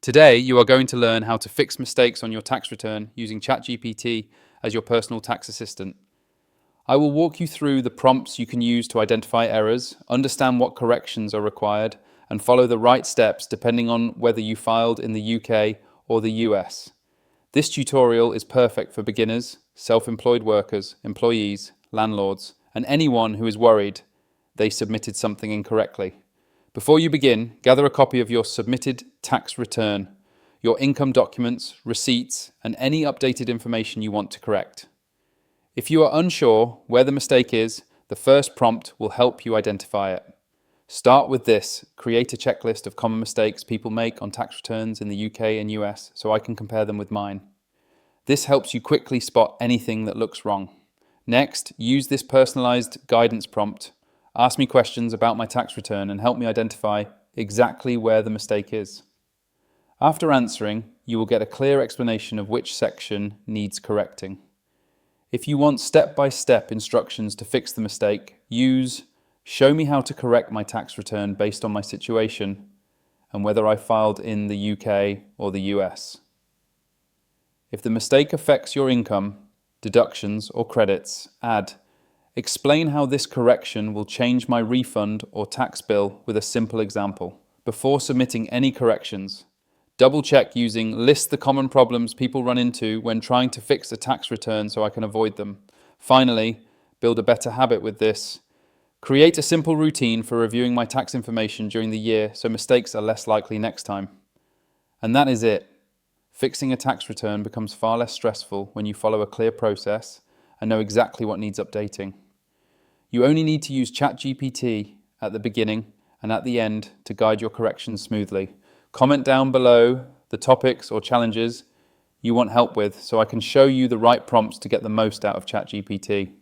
Today, you are going to learn how to fix mistakes on your tax return using ChatGPT as your personal tax assistant. I will walk you through the prompts you can use to identify errors, understand what corrections are required, and follow the right steps depending on whether you filed in the UK or the US. This tutorial is perfect for beginners, self-employed workers, employees, landlords, and anyone who is worried they submitted something incorrectly. Before you begin, gather a copy of your submitted tax return, your income documents, receipts, and any updated information you want to correct. If you are unsure where the mistake is, the first prompt will help you identify it. Start with this: create a checklist of common mistakes people make on tax returns in the UK and US so I can compare them with mine. This helps you quickly spot anything that looks wrong. Next, use this personalized guidance prompt. Ask me questions about my tax return and help me identify exactly where the mistake is. After answering, you will get a clear explanation of which section needs correcting. If you want step-by-step instructions to fix the mistake, use "Show me how to correct my tax return based on my situation and whether I filed in the UK or the US." If the mistake affects your income, deductions or credits, add "Explain how this correction will change my refund or tax bill with a simple example." Before submitting any corrections, double-check using "List the common problems people run into when trying to fix a tax return so I can avoid them." Finally, build a better habit with this. Create a simple routine for reviewing my tax information during the year so mistakes are less likely next time. And that is it. Fixing a tax return becomes far less stressful when you follow a clear process and know exactly what needs updating. You only need to use ChatGPT at the beginning and at the end to guide your corrections smoothly. Comment down below the topics or challenges you want help with so I can show you the right prompts to get the most out of ChatGPT.